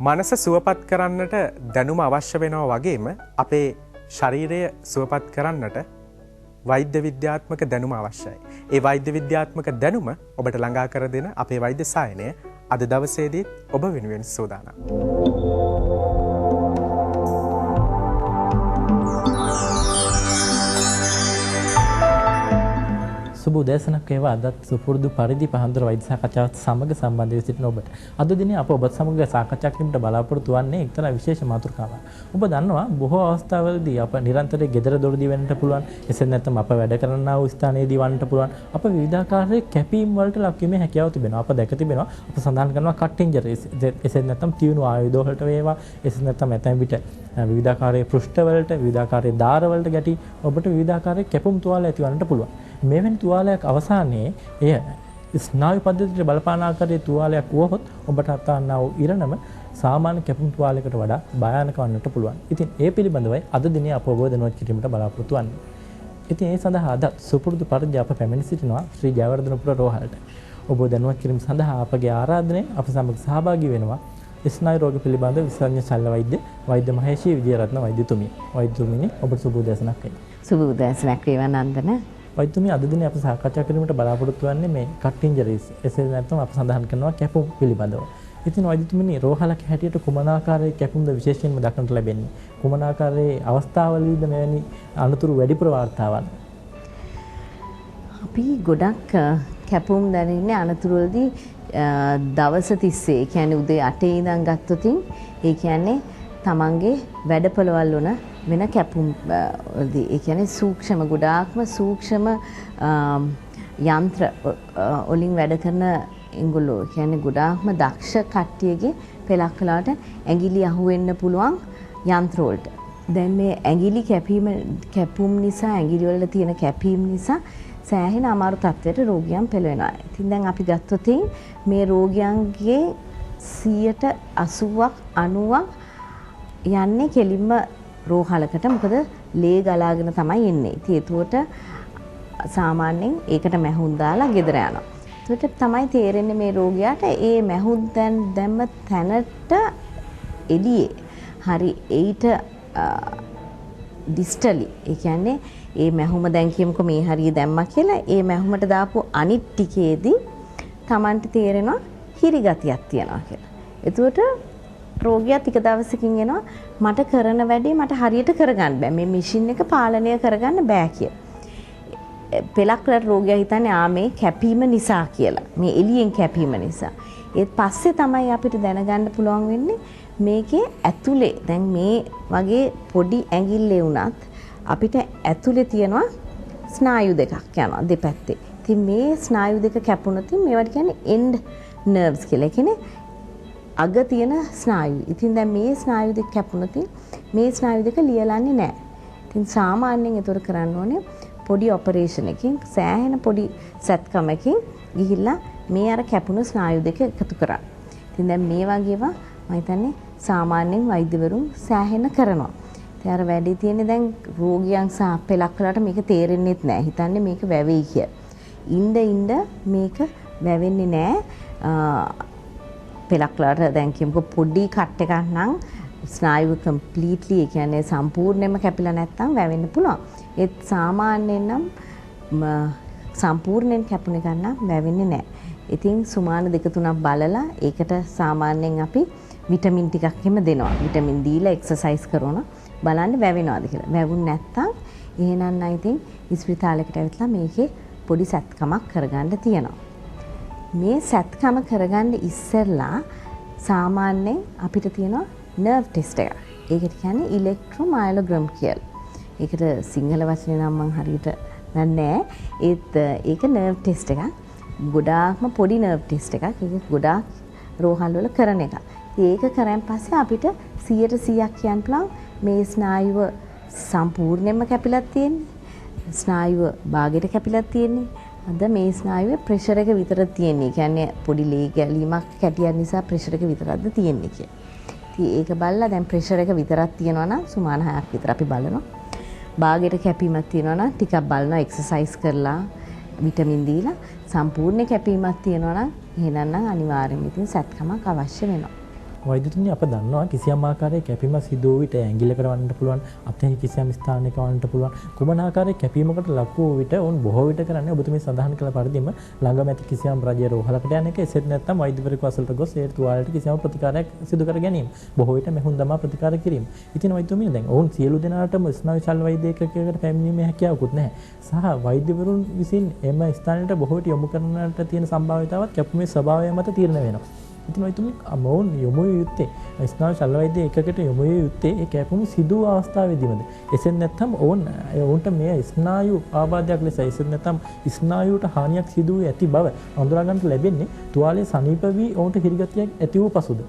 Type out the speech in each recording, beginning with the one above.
මනස සුවපත් කරන්නට දැනුම අවශ්‍ය වෙනවා වගේම අපේ ශරීරය සුවපත් කරන්නට වෛද්‍ය විද්‍යාත්මක දැනුම අවශ්‍යයි. ඒ වෛද්‍ය විද්‍යාත්මක දැනුම ඔබට ළඟා කර දෙන අපේ වෛද්‍ය සායනය අද දවසේදී ඔබ වෙනුවෙන් සූදානම්. සුබ උදෑසනක් වේවා. අදත් සුපුරුදු පරිදි පහන්දර වෛද්‍ය සාකච්ඡාවත් සමග සම්බන්ධ වී සිටින ඔබට අද දිනේ අප ඔබත් සමග සාකච්ඡා කිරීමට බලාපොරොත්තු වන්නේ එක්තරා විශේෂ මාතෘකාවක්. ඔබ දන්නවා බොහෝ අවස්ථාවලදී අප නිරන්තරයෙන් ගෙදර දොරදී වෙන්නට පුළුවන්. එසේත් නැත්නම් අප වැඩ කරනා වූ ස්ථානයේදී වන්නට පුළුවන්. අප විවිධාකාරයේ කැපීම් වලට ලක්වීමේ හැකියාව තිබෙනවා. අප දැක තිබෙනවා. අප සඳහන් කරනවා කට් ඉන්ජරිස්. එසේත් නැත්නම් තියුණු ආයුධ වලට වේවා. එසේත් නැත්නම් ඇතැම් විට විවිධාකාරයේ පෘෂ්ඨ වලට විවිධාකාරයේ දාර වලට ගැටි ඔබට විවිධාකාරයේ කැපුම් තුවාල ඇතිවන්නට පුළුවන්. මෙවැනි තුවාලයක් අවසානයේ එය ස්නායු පද්ධතියට බලපාන ආකාරයේ තුවාලයක් වුවහොත් ඔබට අත්වන්නා වූ ඉරණම සාමාන්‍ය කැපුම් තුවාලයකට වඩා භයානක වන්නට පුළුවන්. ඉතින් ඒ පිළිබඳවයි අද දිනේ අප ඔබව දැනුවත් කිරීමට බලාපොරොත්තු වෙන්නේ. ඉතින් ඒ සඳහා අද සුපුරුදු පරිදි අප පැමිණ සිටිනවා ශ්‍රී ජයවර්ධනපුර රෝහලට. ඔබ දැනුවත් කිරීම සඳහා අපගේ ආරාධනය අප සමග සහභාගී වෙනවා ස්නායු රෝග පිළිබඳ විශේෂඥ ශල්‍ය වෛද්‍ය මහේෂී විජේරත්න වෛද්‍යතුමිය. වෛද්‍යතුමිනි ඔබට සුබ උදෑසනක් වේවා. සුබ උදෑසනක් වේවා නන්දන. වෛද්‍යතුමිය අද දිනේ අප සාකච්ඡා කිරීමට බලාපොරොත්තු වෙන්නේ මේ කට් ඉන්ජරිස්. එසේ නැත්නම් අප සඳහන් කරනවා කැපුම් පිළිබඳව. ඉතින් වෛද්‍යතුමිනි රෝහලක හැටියට කුමන ආකාරයේ කැපුම්ද විශේෂයෙන්ම දක්නට ලැබෙන්නේ? කුමන ආකාරයේ අවස්ථාවලදීද මෙවැනි අනුතුරු වැඩිපුර වාර්තාවන්? අපි ගොඩක් කැපුම් දැනෙන්නේ අනතුරුවලදී දවස් 30. ඒ කියන්නේ උදේ 8 ඉඳන් ගත්තොතින් ඒ කියන්නේ තමන්ගේ වැඩපළවල් වන වෙන කැපුම් වලදී ඒ කියන්නේ සූක්ෂම ගොඩාක්ම සූක්ෂම යන්ත්‍ර වලින් වැඩ කරන ඒගොල්ලෝ කියන්නේ ගොඩාක්ම දක්ෂ කට්ටියගේ පෙලක් වෙලාවට ඇඟිලි අහුවෙන්න පුළුවන් යන්ත්‍ර වලට. දැන් මේ ඇඟිලි කැපුම් නිසා ඇඟිලි වල තියෙන කැපීම් නිසා සෑහෙන අමාරු තත්ත්වයට රෝගියන් පෙළවෙනවා. ඉතින් දැන් අපි ගත්තොත් මේ රෝගියන්ගේ 80%ක් 90ක් යන්නේ කෙලින්ම රෝහලකට. මොකද ලේ ගලාගෙන තමයි එන්නේ. ඉතින් ඒකට සාමාන්‍යයෙන් ඒකට මැහුම් දාලා ගෙදර යනවා. ඒකට තමයි තේරෙන්නේ මේ රෝගියාට ඒ මැහුම් දැම්ම තැනට එළියේ හරි ඒට ඩිස්ටලි ඒ කියන්නේ ඒ මැහුම දැන් කියමුකෝ මේ හරිය දැම්මා කියලා ඒ මැහුමට දාපු අනිත් ටිකේදී Tamanට තේරෙනවා හිරිගතියක් තියනවා කියලා. එතකොට රෝගියා ටික දවසකින් එනවා මට කරන වැඩේ මට හරියට කරගන්න බෑ. මේ මැෂින් එක පාලනය කරගන්න බෑ කියලා. පෙලක් වලට රෝගියා හිතන්නේ මේ කැපීම නිසා කියලා. මේ එළියෙන් කැපීම නිසා. ඒත් පස්සේ තමයි අපිට දැනගන්න පුළුවන් වෙන්නේ මේකේ ඇතුලේ දැන් මේ වගේ පොඩි ඇඟිල්ලේ වුණත් අපිට ඇතුලේ තියෙනවා ස්නායු දෙකක් යනවා දෙපැත්තේ. ඉතින් මේ ස්නායු දෙක කැපුණොත් මේවට කියන්නේ end nerves කියලා. ඒ කියන්නේ අග තියෙන ස්නායු. ඉතින් දැන් මේ ස්නායු දෙක කැපුණොත් මේ ස්නායු දෙක ලියලන්නේ නැහැ. ඉතින් සාමාන්‍යයෙන් ඒතර කරන්න ඕනේ පොඩි ඔපරේෂන් එකකින් සෑහෙන පොඩි සැත්කමකින් ගිහිල්ලා මේ අර කැපුණු ස්නායු දෙක එකතු කරා. ඉතින් දැන් මේ වගේවා මම හිතන්නේ සාමාන්‍යයෙන් වෛද්‍යවරුන් සෑහෙන කරනවා. ඉතින් අර වැඩි තියෙන්නේ දැන් රෝගියන් සහ පෙලක් වලට මේක තේරෙන්නේත් නැහැ. හිතන්නේ මේක වැවෙයි කියලා. ඉන්න මේක වැවෙන්නේ නැහැ. පෙලක් වලට දැන් කියමුකෝ පොඩි කට් එකක් නම් ස්නායුව කම්ප්ලීට්ලි ඒ කියන්නේ සම්පූර්ණයෙන්ම කැපිලා නැත්තම් වැවෙන්න පුළුවන්. ඒත් සාමාන්‍යයෙන් නම් සම්පූර්ණයෙන් කැපුණ එක නම් වැවෙන්නේ නැහැ. ඉතින් සුමාන 2-3ක් බලලා ඒකට සාමාන්‍යයෙන් අපි විටමින් ටිකක් එහෙම දෙනවා. විටමින් දීලා එක්සර්සයිස් කරනවා. බලන්න වැවෙනවද කියලා. වැවුනේ නැත්තම් එහෙනම් නම් ඉතින් ඉස්පිරිතාලයකට ඇවිත්ලා මේකේ පොඩි සැත්කමක් කරගන්න තියෙනවා. මේ සැත්කම කරගන්න ඉස්සෙල්ලා සාමාන්‍යයෙන් අපිට තියෙනවා නර්ව් ටෙස්ට් එකක්. ඒකට කියන්නේ ඉලෙක්ට්‍රොමයලෝග්‍රෑම් කියලා. ඒකට සිංහල වචනේ නම් මම හරියට දන්නේ නැහැ. ඒක නර්ව් ටෙස්ට් එකක්. ගොඩාක්ම පොඩි නර්ව් ටෙස්ට් එකක්. ඒක ගොඩාක් රෝහල් වල කරන එකක්. ඒක කරන් පස්සේ අපිට 100% කියන්න පුළුවන් මේ ස්නායුව සම්පූර්ණයෙන්ම කැපිලා තියෙන්නේ. ස්නායුව භාගයට කැපිලා තියෙන්නේ. අද මේ ස්නායුවේ ප්‍රෙෂර් එක විතර තියෙන්නේ. කියන්නේ පොඩි ලේ ගැලීමක් කැටියක් නිසා ප්‍රෙෂර් එක විතරක්ද තියෙන්නේ කියලා. ඉතින් ඒක බලලා දැන් ප්‍රෙෂර් එක විතරක් තියෙනවා නම් සුමාන 6ක් විතර අපි බලනවා. භාගයට කැපීමක් තියෙනවා නම් ටිකක් බලනවා එක්සර්සයිස් කරලා විටමින් දීලා සම්පූර්ණ කැපීමක් තියෙනවා නම් එහෙනම් අනිවාර්යයෙන්ම ඉතින් සැත්කමක් අවශ්‍ය වෙනවා. වෛද්‍යතුනි අප දන්නවා කිසියම් ආකාරයක කැපීම සිදු වූ විට ඇඟිල්ල කරවන්නට පුළුවන් අතෙහි කිසියම් ස්ථානයක වන්නට පුළුවන් කුමන ආකාරයක කැපීමකට ලක් වූ විට ඔවුන් බොහෝ විට කරන්නේ ඔබතුමී සඳහන් කළ පරිදිම ළඟම ඇති කිසියම් රජයේ රෝහලකට යන එක එසේත් නැත්නම් වෛද්‍යවරයෙකු අසලට ගොස් ඒ තුවාලයට කිසියම් ප්‍රතිකාරයක් සිදු කර ගැනීම බොහෝ විට මෙහුන් දමා ප්‍රතිකාර කිරීම. ඉතින් වෛද්‍යතුමී දැන් ඔවුන් සියලු දෙනාටම ස්නායු ශල්‍ය වෛද්‍ය ඒකකයකට පැමිණීමේ හැකියාවකුත් නැහැ. සහ වෛද්‍යවරුන් විසින් එම ස්ථානයට බොහෝ විට යොමු කරන්නට තියෙන සම්භාවිතාවත් කැපීමේ ස්වභාවය මත තීරණය වෙනවා. ඉතින් වෛද්‍යතුමී මොවුන් යොමු යුත්තේ ස්නායු ශල්‍ය වෛද්‍ය ඒකකයට යොමු යුත්තේ ඒ කැපීම සිදු අවස්ථාවේදීමද? එසේත් නැත්නම් ඔවුන්ට මේ ස්නායු ආබාධයක් ලෙස එසේත් නැත්නම් ස්නායුවට හානියක් සිදු වී ඇති බව අඳුරා ගන්නට ලැබෙන්නේ තුවාලයේ සනීප වී ඔවුන්ට හිරිගතියක් ඇති වූ පසුද?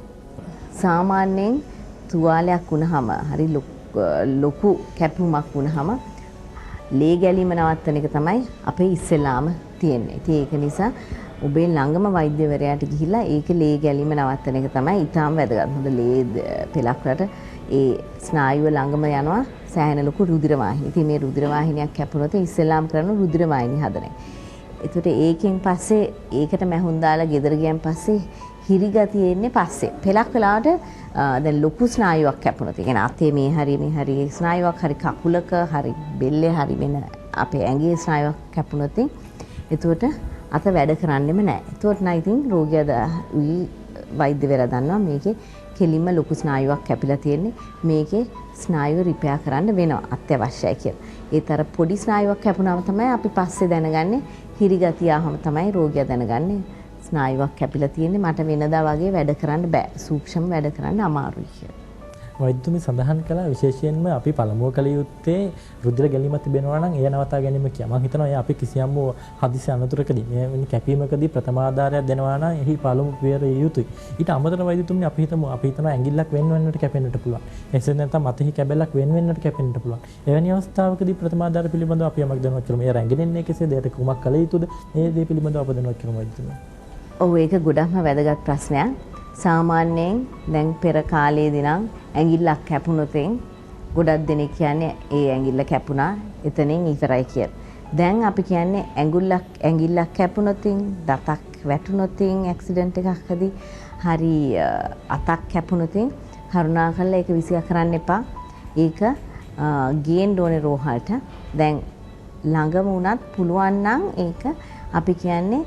සාමාන්‍යයෙන් තුවාලයක් වුණාම හරි ලොකු කැපුමක් වුණාම ලේ ගැලීම නවත්තන එක තමයි අපේ ඉස්සෙල්ලාම තියෙන්නේ. ඉතින් ඒක නිසා ඔබේ ළඟම වෛද්‍යවරයාට ගිහිල්ලා ඒක ලේ ගැලීම නවත්තන එක තමයි ඊටාම වැදගත්. මොකද ලේ පෙලක් වලට ඒ ස්නායුව ළඟම යනවා සෑහෙන ලොකු රුධිර වාහිනිය. ඉතින් මේ රුධිර වාහිනියක් කැපුණොත් ඉස්සෙල්ලාම කරන රුධිර වාහිනිය හදන එක. ඒකට ඒකෙන් පස්සේ ඒකට මැහුන් දාලා ගෙදර ගියන් පස්සේ හිරිගතිය එන්නේ පස්සේ. පෙලක් වෙලාවට දැන් ලොකු ස්නායුවක් කැපුණොත් ඒ කියන්නේ අතේ මේ හරි ස්නායුවක් හරි කකුලක හරි බෙල්ලේ හරි වෙන අපේ ඇඟේ ස්නායුවක් කැපුණොත් එතකොට අත වැඩ කරන්නෙම නැහැ. එතකොට නම් ඉතින් රෝගියා වෛද්‍යවරයා දන්නවා මේකේ කෙලින්ම ලොකු ස්නායුවක් කැපිලා තියෙන්නේ. මේකේ ස්නායුව රිපෙයාර් කරන්න වෙනවා අත්‍යවශ්‍යයි කියලා. ඒතර පොඩි ස්නායුවක් කැපුණාම තමයි අපි පස්සේ දැනගන්නේ හිරිගතිය ආවම තමයි රෝගියා දැනගන්නේ ස්නායුවක් කැපිලා තියෙන්නේ මට වෙනදා වගේ වැඩ කරන්න බෑ. සූක්ෂම වැඩ කරන්න අමාරුයි කියලා. වෛද්‍යතුමී සඳහන් කළා විශේෂයෙන්ම අපි පළමුව කළ යුත්තේ රුධිර ගැලීමක් තිබෙනවා නම් එය නවතා ගැනීම කියලා. මම හිතනවා අපි කිසියම් හදිසි අනතුරකදී මේ කැපීමකදී ප්‍රථම ආධාරයක් දෙනවා නම් එහි පළමු පියවර යුතුයි. ඊට අමතරව වෛද්‍යතුමී අපි හිතනවා ඇඟිල්ලක් වෙන්නට කැපෙන්නට පුළුවන්. එසේ නැත්නම් අතෙහි කැබැල්ලක් වෙන්නට කැපෙන්නට පුළුවන්. එවැනි අවස්ථාවකදී ප්‍රථම ආධාර පිළිබඳව අපි යමක් දැනුවත් කරමු. ඒ රැඟෙන්නේ කෙසේද? ඒකට කුමක් කළ යුතුද? මේ දේ පිළිබඳව අප දැනුවත් කරමු වෛද්‍යතුමී. ඔව් ඒක ගොඩක්ම වැදගත් ප්‍රශ්නයක්. සාමාන්‍යයෙන් දැන් පෙර කාලයේදී නම් ඇඟිල්ලක් කැපුණොත් ගොඩක් දෙනෙක් කියන්නේ ඒ ඇඟිල්ල කැපුණා එතනින් ඉවරයි කියලා. දැන් අපි කියන්නේ ඇඟිල්ලක් කැපුණොත් දතක් වැටුණොත් ඇක්සිඩන්ට් එකකදී හරි අතක් කැපුණොත් කරුණාකරලා ඒක විසියා කරන්න එපා. ඒක ගේන්න ඕනේ රෝහලට. දැන් ළඟම වුණත් පුළුවන් නම් ඒක අපි කියන්නේ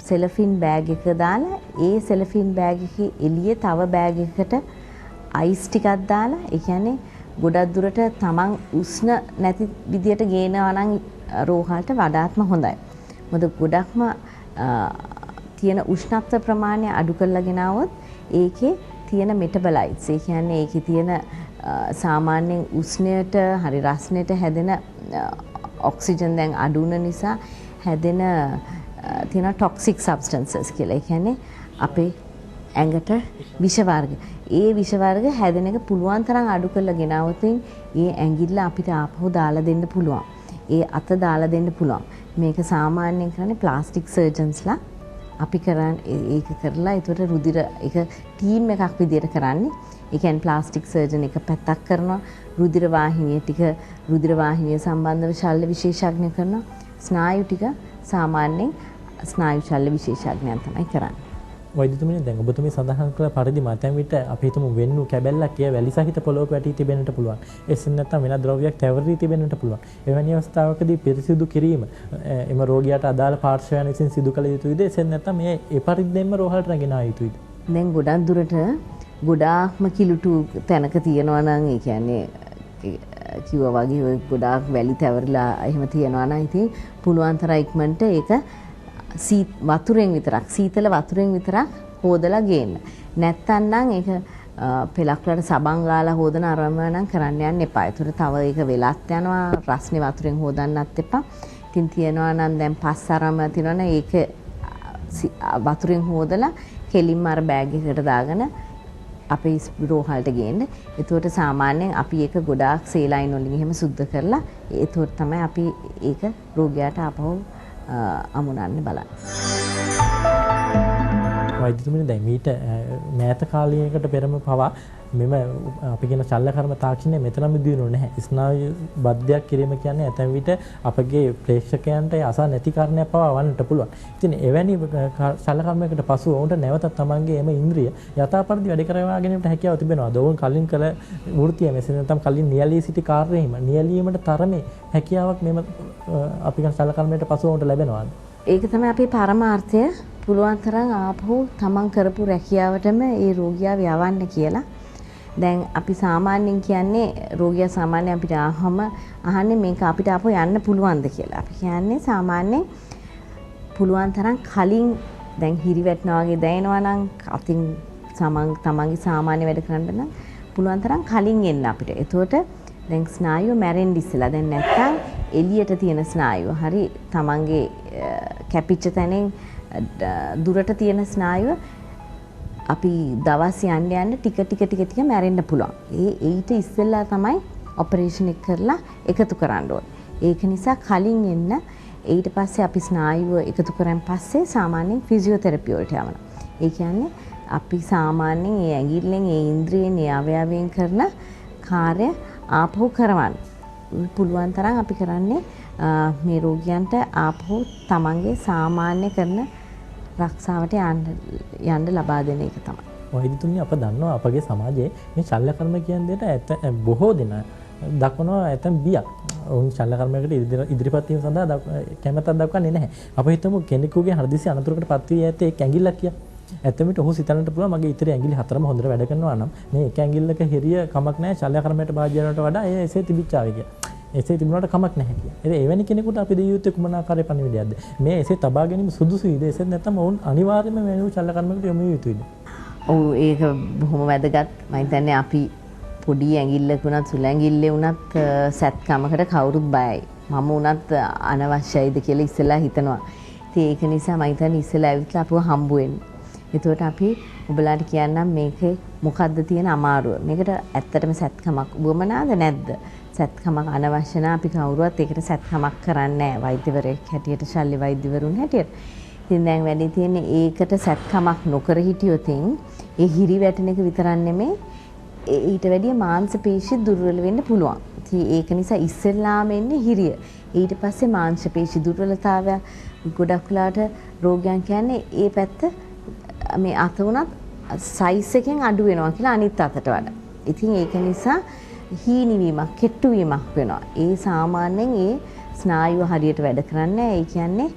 සෙලෆින් බෑග් එක දාලා ඒ සෙලෆින් බෑග් එකේ එළියේ තව බෑග් එකකට අයිස් ටිකක් දාලා ඒ කියන්නේ ගොඩක් දුරට තමන් උෂ්ණ නැති විදියට ගේනවා නම් රෝහලට වඩාත්ම හොඳයි. මොකද ගොඩක්ම තියෙන උෂ්ණත්ව ප්‍රමාණය අඩු කරලා ගෙනාවොත් ඒකේ තියෙන මෙටබලයිට්ස් ඒ කියන්නේ ඒකේ තියෙන සාමාන්‍යයෙන් උෂ්ණයට හරි රස්නයට හැදෙන ඔක්සිජන් දැන් අඩු වෙන නිසා හැදෙන තියෙන ටොක්සික් සබ්ස්ටන්සස් කියලා. ඒ කියන්නේ අපේ ඇඟට විෂ වර්ග. ඒ විෂ වර්ග හැදෙන එක පුළුවන් තරම් අඩු කරලා ගෙනාවොත් ඒ ඇඟිල්ල අපිට ආපහු දාලා දෙන්න පුළුවන්. ඒ අත දාලා දෙන්න පුළුවන්. මේක සාමාන්‍යයෙන් කරන්නේ ප්ලාස්ටික් සර්ජන්ස්ලා අපි කරන්නේ ඒක කරලා ඒතර රුධිර ඒක ටීම් එකක් විදියට කරන්නේ. ඒ කියන්නේ ප්ලාස්ටික් සර්ජන් එක පැත්තක් කරනවා රුධිර වාහිනිය ටික රුධිර වාහිනිය සම්බන්ධව ශල්‍ය විශේෂඥ කරනවා. ස්නායු ටික සාමාන්‍යයෙන් ස්නායු ශල්‍ය විශේෂඥයන් තමයි කරන්නේ. වෛද්‍යතුමනි දැන් ඔබතුමී සඳහන් කළ පරිදි මතෙන් විට අපි හිතමු වෙන්නු කැබැල්ලක් එය වැලි සහිත පොළොවක වැටී තිබෙන්නට පුළුවන්. එසේත් නැත්නම් වෙන ද්‍රව්‍යයක් තැවරී තිබෙන්නට පුළුවන්. එවැනි අවස්ථාවකදී පිරිසිදු කිරීම එම රෝගියාට අදාළ පාර්ශ්වයන් විසින් සිදු කළ යුතුයිද? එසේත් නැත්නම් මේ ඒ පරිද්දෙන්ම රෝහලට රැගෙන ආ යුතුයිද? දැන් ගොඩක් දුරට ගොඩාක්ම කිලුටු තැනක තියෙනවා නම් ඒ කියන්නේ කිව්වා වගේ ඔය ගොඩාක් වැලි තැවරිලා එහෙම තියෙනවා නම් ඉතින් පුළුවන් තරම් ඉක්මනට ඒක වතුරෙන් විතරක් සීතල වතුරෙන් විතරක් හොදලා ගේන්න. නැත්තම් නම් ඒක පෙලක් වලට සබන් ගාලා හොදන අරම නම් කරන්න යන්න එපා. ඒතර තව ඒක වෙලත් යනවා රස්නේ වතුරෙන් හොදන්නත් එපා. ඉතින් තියනවා නම් දැන් පස් අරම තියනවනේ ඒක වතුරෙන් හොදලා කෙලින්ම අර බෑග් එකකට දාගෙන අපේ රෝහලට ගේන්න. ඒතකොට සාමාන්‍යයෙන් අපි ඒක ගොඩාක් සේලයින් වලින් එහෙම සුද්ධ කරලා ඒතකොට තමයි අපි ඒක රෝගියාට ආපහු අමුණන්න බලන්න. වෛද්‍යතුමනි දැන් මීට මෑත කාලයකට පෙරම පවා මෙම අපි කියන ශල්‍යකර්ම තාක්ෂණය මෙතරම් දියුණු නැහැ. ස්නායු බද්ධයක් කිරීම කියන්නේ ඇතැම් විට අපගේ ප්‍රේක්ෂකයන්ට අසා නැති කාරණයක් පවා වන්නට පුළුවන්. ඉතින් එවැනි ශල්‍යකර්මයකට පසුව ඔවුන්ට නැවතත් තමන්ගේ එම ඉන්ද්‍රිය යථාපරිදි වැඩ කරවා ගැනීමට හැකියාව තිබෙනවාද? ඔවුන් කලින් කළ වෘත්තිය මෙසේ නැත්නම් කලින් නියැලී සිටි කාර්යයෙහිම නියැලීමට තරමේ හැකියාවක් මෙම අපි කියන ශල්‍යකර්මයට පසුව ඔවුන්ට ලැබෙනවාද? ඒක තමයි අපේ පරමාර්ථය. පුළුවන් තරම් ආපහු තමන් කරපු රැකියාවටම ඒ රෝගියාව යවන්න කියලා. දැන් අපි සාමාන්‍යයෙන් කියන්නේ රෝගියා සාමාන්‍යයෙන් අපිට අහන්නේ මේක අපිට ආපහු යන්න පුළුවන්ද කියලා. අපි කියන්නේ සාමාන්‍යයෙන් පුළුවන් තරම් කලින් දැන් හිරි වැටෙනවා වගේ දැනෙනවා නම් අතින් තමන්ගේ සාමාන්‍ය වැඩ කරන්න නම් පුළුවන් තරම් කලින් එන්න අපිට. එතකොට දැන් ස්නායුව මැරෙන්න ඉස්සලා දැන් නැත්තම් එළියට තියෙන ස්නායුව හරි තමන්ගේ කැපිච්ච තැනින් දුරට තියෙන ස්නායුව අපි දවස් යන්න ටික මැරෙන්න පුළුවන්. ඊට ඉස්සෙල්ලා තමයි ඔපරේෂන් එක කරලා එකතු කරන්න ඕනේ. ඒක නිසා කලින් එන්න ඊට පස්සේ අපි ස්නායුව එකතු කරන් පස්සේ සාමාන්‍යයෙන් ෆිසියෝതെරපි වලට යවනවා. ඒ කියන්නේ අපි සාමාන්‍යයෙන් ඒ ඇඟිල්ලෙන් ඒ ඉන්ද්‍රියෙන් ඒ අවයවයෙන් කරන කාර්ය ආපහු කරවන්න. පුළුවන් තරම් අපි කරන්නේ මේ රෝගියන්ට ආපහු තමන්ගේ සාමාන්‍ය කරන රක්ෂාවට යන්න ලබා දෙන එක තමයි. වෛද්‍යතුමනි අප දන්නවා අපගේ සමාජයේ මේ ශල්‍යකර්ම කියන දෙයට බොහෝ දෙනා දක්වනවා ඇතම් බියක්. ඔවුන් ශල්‍යකර්මයකට ඉදිරිපත් වීම සඳහා කැමැත්තක් දක්වන්නේ නැහැ. අප හිතමු කෙනෙකුගේ හෘදයාගේ අනතුරකට පත් වී ඇත්තේ එක් ඇඟිල්ලක් කියලා. ඇත්තමිට ඔහු සිතන්නට පුළුවන් මගේ ඉතිරි ඇඟිලි හතරම හොඳට වැඩ කරනවා නම් මේ එක ඇඟිල්ලක හිරිය කමක් නැහැ ශල්‍යකර්මයට භාජ්‍ය වෙනවට වඩා ඒ එසේ තිබිච්චාවේ කියලා. එසේ තිබුණාට කමක් නැහැ කියලා. ඒ එවැනි කෙනෙකුට අපි දෙවියන් යුත්තේ කුමන ආකාරයේ පණිවිඩයක්ද? මේ එසේ තබා ගැනීම සුදුසුයිද? එසේ නැත්නම් ඔවුන් අනිවාර්යයෙන්ම මෙවැනි ශල්‍යකර්මයකට යොමු යුතුයිද? ඔව් ඒක බොහොම වැදගත්. මම හිතන්නේ අපි පොඩි ඇඟිල්ලක උනත් සුළු ඇඟිල්ලේ උනත් සැත්කමකට කවුරුත් බයයි. මම උනත් අනවශ්‍යයිද කියලා ඉස්සෙල්ලා හිතනවා. ඉතින් ඒක නිසා මම හිතන්නේ ඉස්සෙල්ලා ඇවිත්ලා අපව හම්බ වෙන්න. එතකොට අපි ඔබලාට කියන්නම් මේකේ මොකද්ද තියෙන අමාරුව. මේකට ඇත්තටම සැත්කමක් වුවමනාද නැද්ද? සැත්කමක් අනවශ්‍ය නැහැ. අපි කවුරුවත් ඒකට සැත්කමක් කරන්නේ නැහැ. වෛද්‍යවරයෙක් හැටියට ශල්‍ය වෛද්‍යවරුන් හැටියට. ඉතින් දැන් වැඩි තියෙන්නේ ඒකට සැත්කමක් නොකර හිටියොත් ඒ හිරි වැටෙන එක විතරක් නෙමෙයි ඊට වැඩිය මාංශ පේශි දුර්වල වෙන්න පුළුවන්. ඉතින් ඒක නිසා ඉස්සෙල්ලාම එන්නේ හිරිය. ඊට පස්සේ මාංශ පේශි දුර්වලතාවය ගොඩක් වෙලාට රෝගයන් කියන්නේ ඒ පැත්ත මේ අත උනත් සයිස් එකෙන් අඩු වෙනවා කියලා අනිත් අතට වඩා. ඉතින් ඒක නිසා හීනිවීමක්, කෙට්ටුවීමක් වෙනවා. ඒ සාමාන්‍යයෙන් ඒ ස්නායුව හරියට වැඩ කරන්නේ ඒ කියන්නේ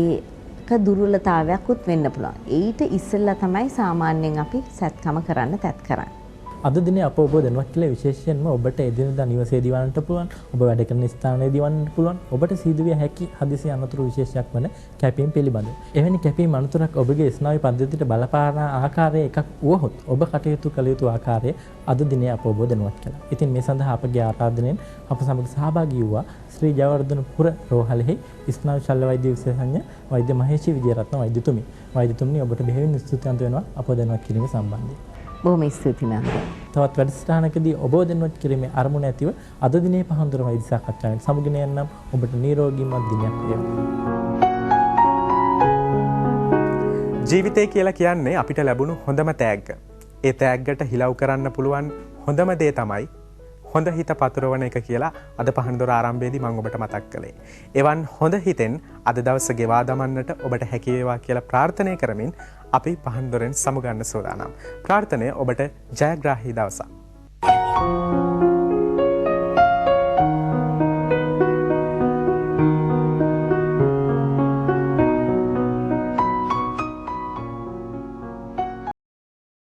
ඒක දුර්වලතාවයක් උත් වෙන්න පුළුවන්. ඊට ඉස්සෙල්ලා තමයි සාමාන්‍යයෙන් අපි සැත්කම කරන්න තැත් කරන්නේ. අද දිනේ අප ඔබ දැනුවත් කළේ විශේෂයෙන්ම ඔබට එදිනදා නිවසේදී වන්නට පුළුවන්, ඔබ වැඩ කරන ස්ථානයේදී වන්නට පුළුවන්, ඔබට සිදුවිය හැකි හදිසි අනතුරු විශේෂයක් වන කැපීම් පිළිබඳව. එවැනි කැපීම් අනතුරක් ඔබගේ ස්නායු පද්ධතියට බලපාන ආකාරය එකක් වුවහොත් ඔබ කටයුතු කළ යුතු ආකාරය අද දිනේ අප ඔබ දැනුවත් කළා. ඉතින් මේ සඳහා අපගේ ආරාධනෙන් අප සමග සහභාගී වූවා ශ්‍රී ජයවර්ධනපුර රෝහලෙහි ස්නායු ශල්‍ය වෛද්‍ය විශේෂඥ වෛද්‍ය මහේෂි විජේරත්න වෛද්‍යතුමනි. වෛද්‍යතුමනි ඔබට බෙහෙවින් ස්තුතිවන්ත වෙනවා අප දැනුවත් කිරීම සම්බන්ධයෙන්. බොහොම ස්තුතියි මම. තවත් වැඩසටහනකදී ඔබ දැනුවත් කිරීමේ අරමුණ ඇතිව අද දිනේ පහන්දුර වෛද්‍ය සාකච්ඡාවෙන් සමුගෙන යන්නම්. ඔබට නිරෝගීමත් දිනයක් වේවා. ජීවිතය කියලා කියන්නේ අපිට ලැබුණු හොඳම තෑග්ග. ඒ තෑග්ගට හිලව් කරන්න පුළුවන් හොඳම දේ තමයි හොඳ හිත පතුරවන එක කියලා අද පහන්දොර ආරම්භයේදී මම ඔබට මතක් කළේ. එවන් හොඳ හිතෙන් අද දවස ගෙවා දමන්නට ඔබට හැකි වේවා කියලා ප්‍රාර්ථනා කරමින් අපි පහන්දොරෙන් සමුගන්න සූදානම්. ප්‍රාර්ථනය ඔබට ජයග්‍රාහී දවසක්.